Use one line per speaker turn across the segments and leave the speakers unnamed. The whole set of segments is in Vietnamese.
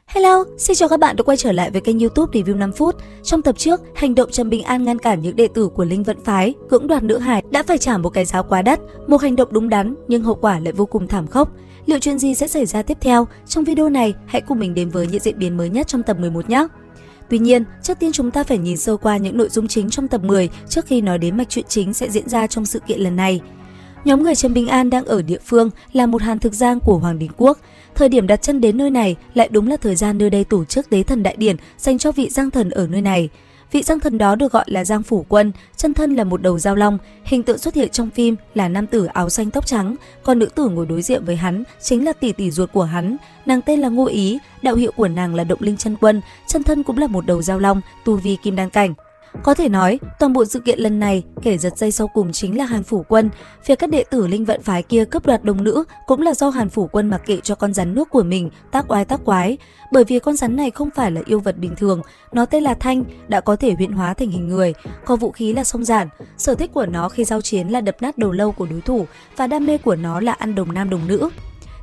Hello, xin chào các bạn đã quay trở lại với kênh YouTube Review 5 phút. Trong tập trước, hành động Trần Bình An ngăn cản những đệ tử của Linh Vận Phái cưỡng đoạt nữ hài đã phải trả một cái giá quá đắt, một hành động đúng đắn nhưng hậu quả lại vô cùng thảm khốc. Liệu chuyện gì sẽ xảy ra tiếp theo? Trong video này, hãy cùng mình đến với những diễn biến mới nhất trong tập 11 nhé. Tuy nhiên, trước tiên chúng ta phải nhìn sơ qua những nội dung chính trong tập 10 trước khi nói đến mạch truyện chính sẽ diễn ra trong sự kiện lần này. Nhóm người Trần Bình An đang ở địa phương là một hàn thực giang của Hoàng Đình Quốc. Thời điểm đặt chân đến nơi này lại đúng là thời gian nơi đây tổ chức tế thần đại điển dành cho vị giang thần ở nơi này. Vị giang thần đó được gọi là Giang Phủ Quân, chân thân là một đầu dao long, hình tượng xuất hiện trong phim là nam tử áo xanh tóc trắng, còn nữ tử ngồi đối diện với hắn chính là tỷ tỷ ruột của hắn, nàng tên là Ngô Ý, đạo hiệu của nàng là Động Linh Chân Quân, chân thân cũng là một đầu dao long, tu vi kim đan cảnh. Có thể nói, toàn bộ sự kiện lần này, kẻ giật dây sau cùng chính là Hàn Phủ Quân. Việc các đệ tử Linh Vận Phái kia cướp đoạt đồng nữ cũng là do Hàn Phủ Quân mặc kệ cho con rắn nước của mình tác oai tác quái. Bởi vì con rắn này không phải là yêu vật bình thường, nó tên là Thanh, đã có thể huyễn hóa thành hình người, có vũ khí là song giản. Sở thích của nó khi giao chiến là đập nát đầu lâu của đối thủ và đam mê của nó là ăn đồng nam đồng nữ.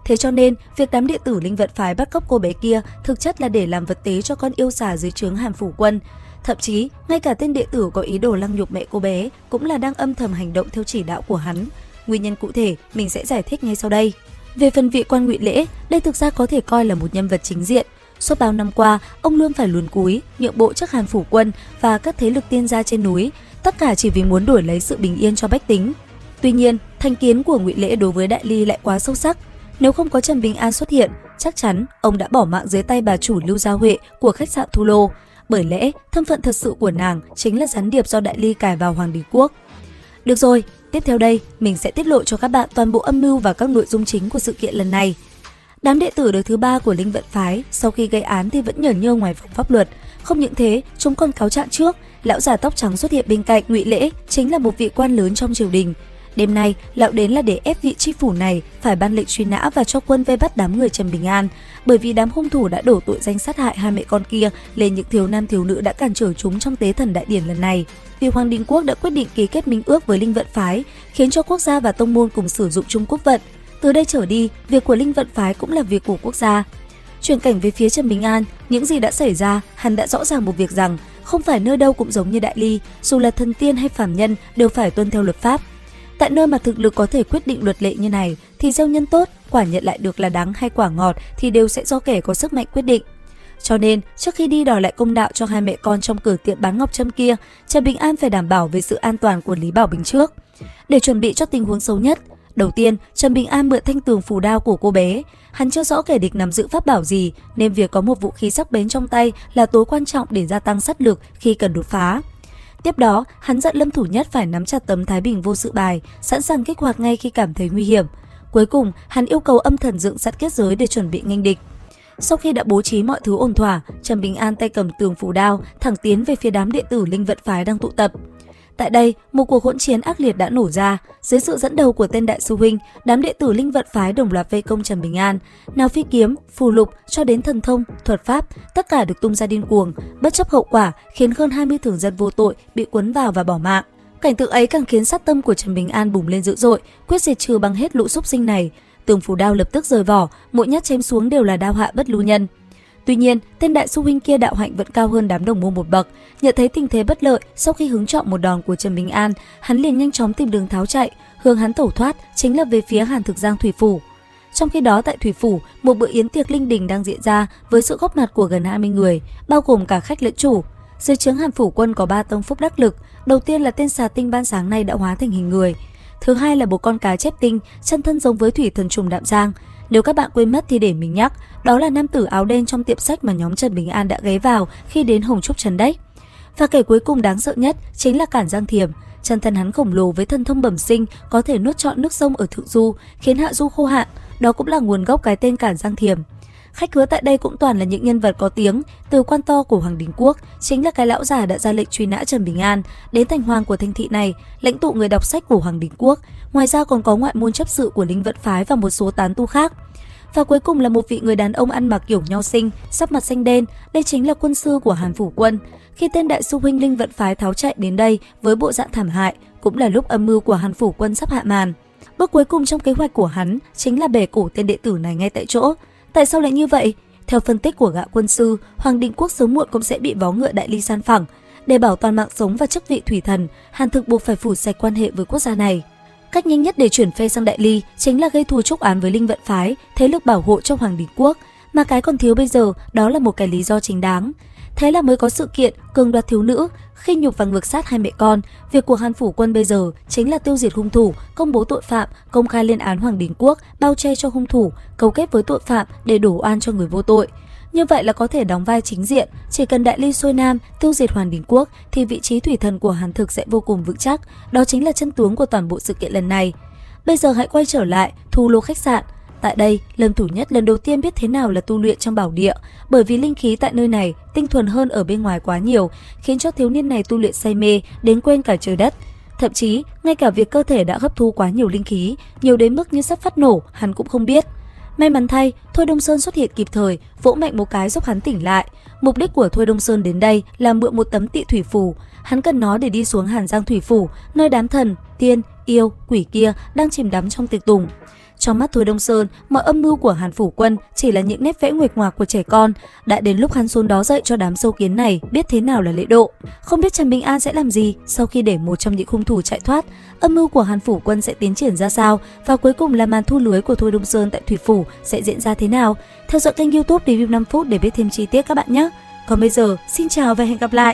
Thế cho nên, việc đám đệ tử Linh Vận Phái bắt cóc cô bé kia thực chất là để làm vật tế cho con yêu xà dưới trướng Hàn Phủ Quân. Thậm chí, ngay cả tên đệ tử có ý đồ lăng nhục mẹ cô bé cũng là đang âm thầm hành động theo chỉ đạo của hắn. Nguyên nhân cụ thể mình sẽ giải thích ngay sau đây. Về phần vị quan Ngụy Lễ, đây thực ra có thể coi là một nhân vật chính diện. Suốt bao năm qua, ông luôn phải luồn cúi, nhượng bộ trước Hàn Phủ Quân và các thế lực tiên gia trên núi, tất cả chỉ vì muốn đổi lấy sự bình yên cho bách tính. Tuy nhiên, thành kiến của Ngụy Lễ đối với Đại Ly lại quá sâu sắc. Nếu không có Trần Bình An xuất hiện, chắc chắn ông đã bỏ mạng dưới tay bà chủ Lưu Gia Huệ của khách sạn Thu Lô. Bởi lẽ, thân phận thật sự của nàng chính là gián điệp do Đại Ly cài vào Hoàng Đình Quốc. Được rồi, tiếp theo đây, mình sẽ tiết lộ cho các bạn toàn bộ âm mưu và các nội dung chính của sự kiện lần này. Đám đệ tử đời thứ 3 của Linh Vận Phái sau khi gây án thì vẫn nhởn nhơ ngoài vòng pháp luật. Không những thế, chúng còn cáo trạng trước, lão già tóc trắng xuất hiện bên cạnh Ngụy Lễ chính là một vị quan lớn trong triều đình. Đêm nay, lão đến là để ép vị tri phủ này phải ban lệnh truy nã và cho quân vây bắt đám người Trần Bình An, bởi vì đám hung thủ đã đổ tội danh sát hại hai mẹ con kia lên những thiếu nam thiếu nữ đã cản trở chúng trong tế thần đại điển lần này. Vì Hoàng Đình Quốc đã quyết định ký kết minh ước với Linh Vận Phái, khiến cho quốc gia và tông môn cùng sử dụng chung quốc vận. Từ đây trở đi, việc của Linh Vận Phái cũng là việc của quốc gia. Chuyển cảnh về phía Trần Bình An, những gì đã xảy ra, hắn đã rõ ràng một việc rằng không phải nơi đâu cũng giống như Đại Ly, dù là thần tiên hay phàm nhân đều phải tuân theo luật pháp. Tại nơi mà thực lực có thể quyết định luật lệ như này thì gieo nhân tốt, quả nhận lại được là đắng hay quả ngọt thì đều sẽ do kẻ có sức mạnh quyết định. Cho nên, trước khi đi đòi lại công đạo cho hai mẹ con trong cửa tiệm bán ngọc trâm kia, Trần Bình An phải đảm bảo về sự an toàn của Lý Bảo Bình trước. Để chuẩn bị cho tình huống xấu nhất, đầu tiên, Trần Bình An mượn thanh tường phù đao của cô bé. Hắn chưa rõ kẻ địch nắm giữ pháp bảo gì nên việc có một vũ khí sắc bén trong tay là tối quan trọng để gia tăng sát lực khi cần đột phá. Tiếp đó, hắn dặn Lâm Thủ Nhất phải nắm chặt tấm Thái Bình vô sự bài, sẵn sàng kích hoạt ngay khi cảm thấy nguy hiểm. Cuối cùng, hắn yêu cầu Âm Thần dựng sẵn kết giới để chuẩn bị nghênh địch. Sau khi đã bố trí mọi thứ ổn thỏa, Trần Bình An tay cầm tường phù đao, thẳng tiến về phía đám đệ tử Linh Vận Phái đang tụ tập. Tại đây, một cuộc hỗn chiến ác liệt đã nổ ra. Dưới sự dẫn đầu của tên đại sư huynh, đám đệ tử Linh Vận Phái đồng loạt vây công Trần Bình An. Nào phi kiếm, phù lục cho đến thần thông, thuật pháp, tất cả được tung ra điên cuồng, bất chấp hậu quả, khiến hơn 20 thường dân vô tội bị cuốn vào và bỏ mạng. Cảnh tượng ấy càng khiến sát tâm của Trần Bình An bùng lên dữ dội, quyết diệt trừ bằng hết lũ súc sinh này. Tường phù đao lập tức rời vỏ, mỗi nhát chém xuống đều là đao hạ bất lưu nhân. Tuy nhiên, tên đại sư huynh kia đạo hạnh vẫn cao hơn đám đồng môn một bậc. Nhận thấy tình thế bất lợi, sau khi hứng chọn một đòn của Trần Bình An, hắn liền nhanh chóng tìm đường tháo chạy, hướng hắn tẩu thoát chính là về phía Hàn Thực Giang Thủy Phủ. Trong khi đó tại Thủy Phủ, một bữa yến tiệc linh đình đang diễn ra với sự góp mặt của gần 20 người, bao gồm cả khách lẫn chủ. Dưới trướng Hàn Phủ Quân có 3 tông phúc đắc lực, đầu tiên là tên xà tinh ban sáng nay đã hóa thành hình người. Thứ hai là một con cá chép tinh, chân thân giống với thủy thần trùng Đạm Giang. Nếu các bạn quên mất thì để mình nhắc, đó là nam tử áo đen trong tiệm sách mà nhóm Trần Bình An đã ghé vào khi đến Hồng Trúc Trấn đấy. Và kẻ cuối cùng đáng sợ nhất chính là Cản Giang Thiểm. Chân thân hắn khổng lồ với thân thông bẩm sinh, có thể nuốt trọn nước sông ở thượng du, khiến hạ du khô hạn. Đó cũng là nguồn gốc cái tên Cản Giang Thiểm. Khách khứa tại đây cũng toàn là những nhân vật có tiếng, từ quan to của Hoàng Đình Quốc, chính là cái lão già đã ra lệnh truy nã Trần Bình An, đến thành hoàng của thành thị này, lãnh tụ người đọc sách của Hoàng Đình Quốc. Ngoài ra còn có ngoại môn chấp sự của Linh Vận Phái và một số tán tu khác. Và cuối cùng là một vị người đàn ông ăn mặc kiểu nho sinh, sắc mặt xanh đen, đây chính là quân sư của Hàn Phủ Quân. Khi tên đại sư huynh Linh Vận Phái tháo chạy đến đây với bộ dạng thảm hại, cũng là lúc âm mưu của Hàn Phủ Quân sắp hạ màn. Bước cuối cùng trong kế hoạch của hắn chính là bẻ cổ tên đệ tử này ngay tại chỗ. Tại sao lại như vậy? Theo phân tích của gã quân sư, Hoàng Đình Quốc sớm muộn cũng sẽ bị vó ngựa Đại Ly san phẳng. Để bảo toàn mạng sống và chức vị thủy thần, Hàn Thực buộc phải phủ sạch quan hệ với quốc gia này. Cách nhanh nhất để chuyển phe sang Đại Ly chính là gây thù chuốc oán với Linh Vận phái, thế lực bảo hộ cho Hoàng Đình Quốc. Mà cái còn thiếu bây giờ đó là một cái lý do chính đáng. Thế là mới có sự kiện cường đoạt thiếu nữ, khi nhục và ngược sát hai mẹ con. Việc của Hàn Phủ Quân bây giờ chính là tiêu diệt hung thủ, công bố tội phạm, công khai lên án Hoàng Đình Quốc, bao che cho hung thủ, cấu kết với tội phạm để đổ oan cho người vô tội. Như vậy là có thể đóng vai chính diện, chỉ cần Đại Ly xuôi nam, tiêu diệt Hoàng Đình Quốc thì vị trí thủy thần của Hàn Thực sẽ vô cùng vững chắc. Đó chính là chân tướng của toàn bộ sự kiện lần này. Bây giờ hãy quay trở lại Thu Lô khách sạn. Tại đây, Lâm Thủ Nhất lần đầu tiên biết thế nào là tu luyện trong bảo địa, bởi vì linh khí tại nơi này tinh thuần hơn ở bên ngoài quá nhiều, khiến cho thiếu niên này tu luyện say mê đến quên cả trời đất. Thậm chí, ngay cả việc cơ thể đã hấp thu quá nhiều linh khí, nhiều đến mức như sắp phát nổ, hắn cũng không biết. May mắn thay, Thôi Đông Sơn xuất hiện kịp thời, vỗ mạnh một cái giúp hắn tỉnh lại. Mục đích của Thôi Đông Sơn đến đây là mượn một tấm tị thủy phù, hắn cần nó để đi xuống Hàn Giang Thủy Phủ, nơi đám thần, tiên, yêu, quỷ kia đang chìm đắm trong tiệc tùng. Trong mắt Thôi Đông Sơn, mọi âm mưu của Hàn Phủ Quân chỉ là những nét vẽ nguệch ngoạc của trẻ con. Đã đến lúc hắn xuống đó dạy cho đám sâu kiến này biết thế nào là lễ độ. Không biết Trần Bình An sẽ làm gì sau khi để một trong những hung thủ chạy thoát, âm mưu của Hàn Phủ Quân sẽ tiến triển ra sao, và cuối cùng là màn thu lưới của Thôi Đông Sơn tại Thủy Phủ sẽ diễn ra thế nào. Theo dõi kênh YouTube Review 5 phút để biết thêm chi tiết các bạn nhé. Còn bây giờ, xin chào và hẹn gặp lại.